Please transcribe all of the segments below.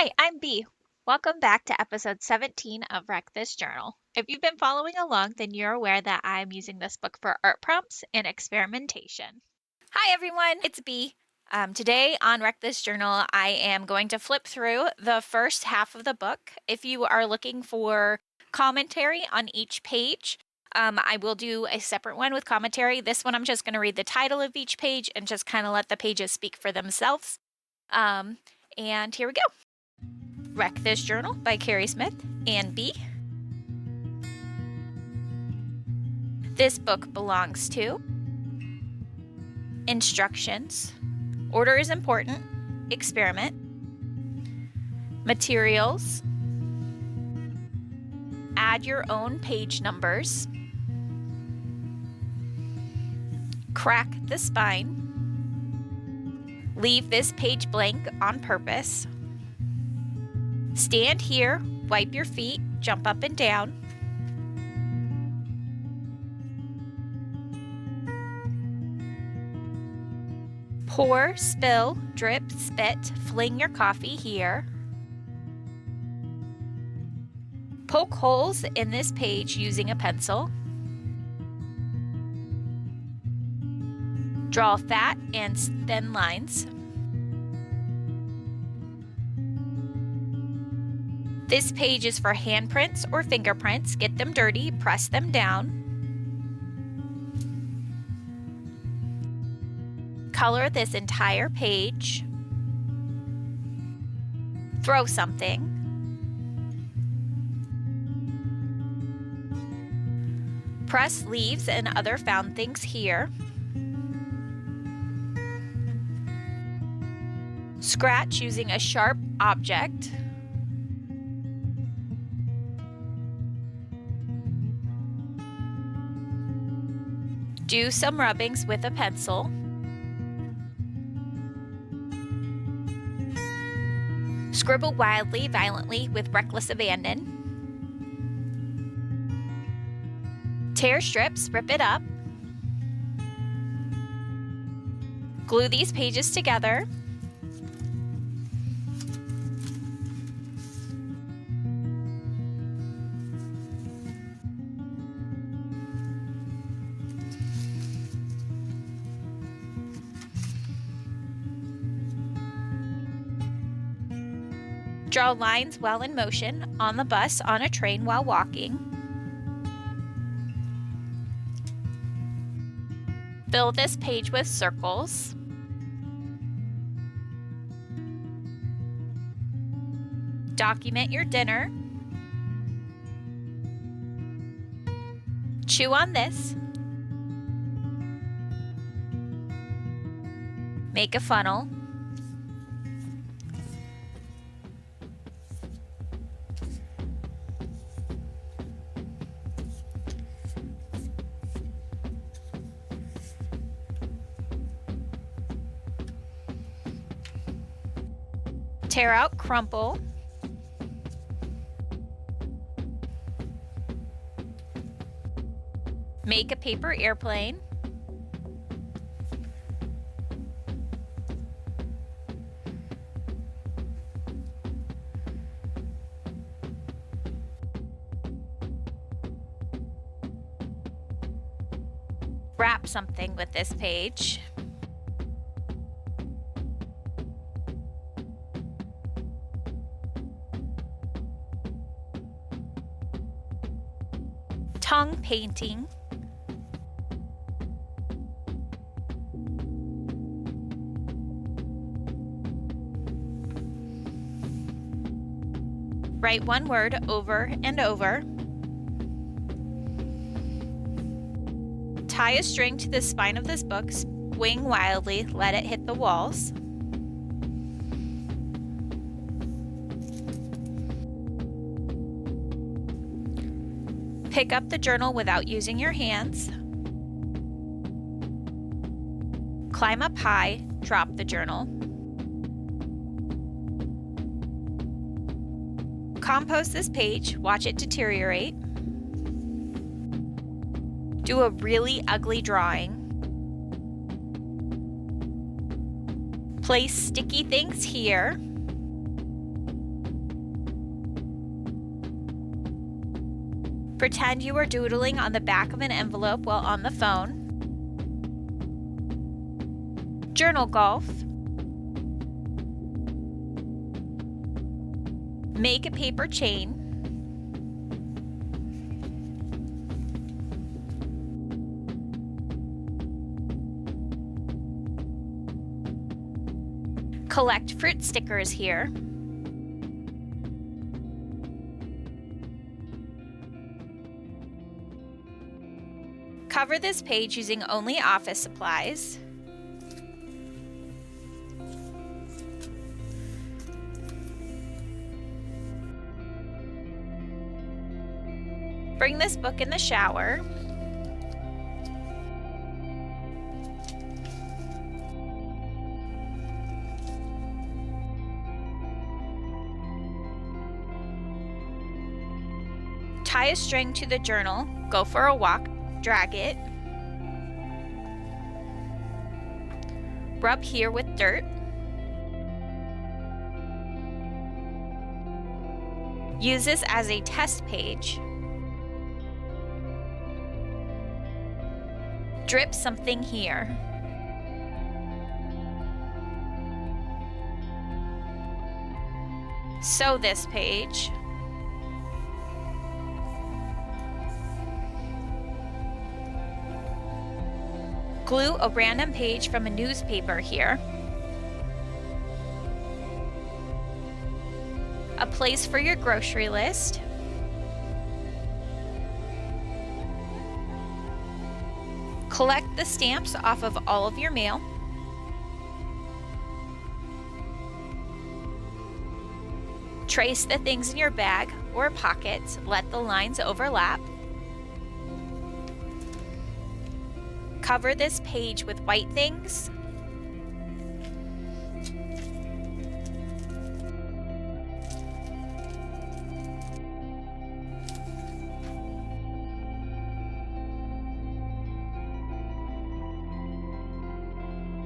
Hi, I'm Bee. Welcome back to episode 17 of Wreck This Journal. If you've been following along, then you're aware that I'm using this book for art prompts and experimentation. Hi, everyone. It's Bee. Today on Wreck This Journal, I am going to flip through the first half of the book. If you are looking for commentary on each page, I will do a separate one with commentary. This one, I'm just going to read the title of each page and just kind of let the pages speak for themselves. And here we go. Wreck This Journal by Carrie Smith and B. This book belongs to Instructions, Order is Important, Experiment, Materials, Add Your Own Page Numbers, Crack the Spine, Leave this page blank on purpose, Stand here, wipe your feet, jump up and down, pour, spill, drip, spit, fling your coffee here. Poke holes in this page using a pencil. Draw fat and thin lines. This page is for handprints or fingerprints. Get them dirty, press them down. Color this entire page. Throw something. Press leaves and other found things here. Scratch using a sharp object. Do some rubbings with a pencil. Scribble wildly, violently with reckless abandon. Tear strips, rip it up. Glue these pages together. Draw lines while in motion, on the bus, on a train, while walking. Fill this page with circles. Document your dinner. Chew on this. Make a funnel. Tear out crumple. Make a paper airplane. Wrap something with this page. Tongue painting. Write one word over and over. Tie a string to the spine of this book, swing wildly, let it hit the walls. Pick up the journal without using your hands. Climb up high, drop the journal. Compost this page, watch it deteriorate. Do a really ugly drawing. Place sticky things here. Pretend you are doodling on the back of an envelope while on the phone. Journal golf. Make a paper chain. Collect fruit stickers here. Cover this page using only office supplies. Bring this book in the shower. Tie a string to the journal, go for a walk, drag it. Rub here with dirt. Use this as a test page. Drip something here. Sew this page. Glue a random page from a newspaper here. A place for your grocery list. Collect the stamps off of all of your mail. Trace the things in your bag or pockets. Let the lines overlap. Cover this page with white things.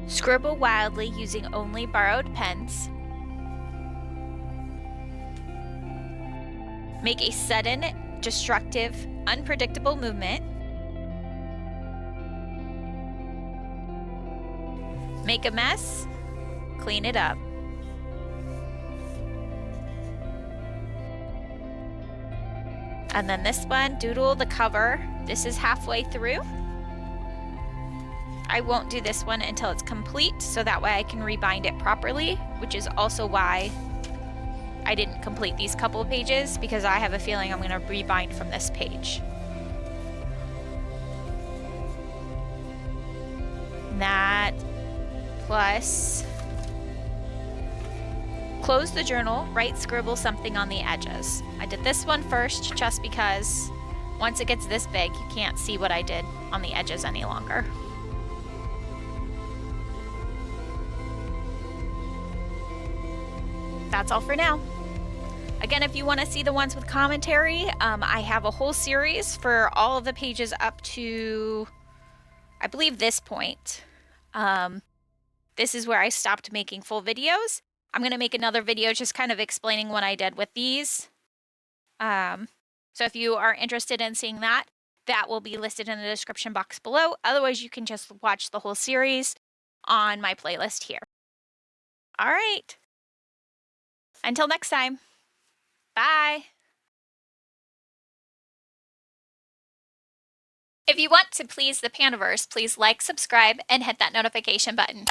Scribble wildly using only borrowed pens. Make a sudden, destructive, unpredictable movement. Make a mess, clean it up. And then this one, doodle the cover. This is halfway through. I won't do this one until it's complete, so that way I can rebind it properly, which is also why I didn't complete these couple of pages, because I have a feeling I'm going to rebind from this page. That plus close the journal, scribble something on the edges. I did this one first just because once it gets this big, you can't see what I did on the edges any longer. That's all for now. Again, if you want to see the ones with commentary, I have a whole series for all of the pages up to, I believe, this point. This is where I stopped making full videos. I'm going to make another video just kind of explaining what I did with these. So if you are interested in seeing that, that will be listed in the description box below. Otherwise, you can just watch the whole series on my playlist here. All right. Until next time. Bye. If you want to please the Pandaverse, please like, subscribe, and hit that notification button.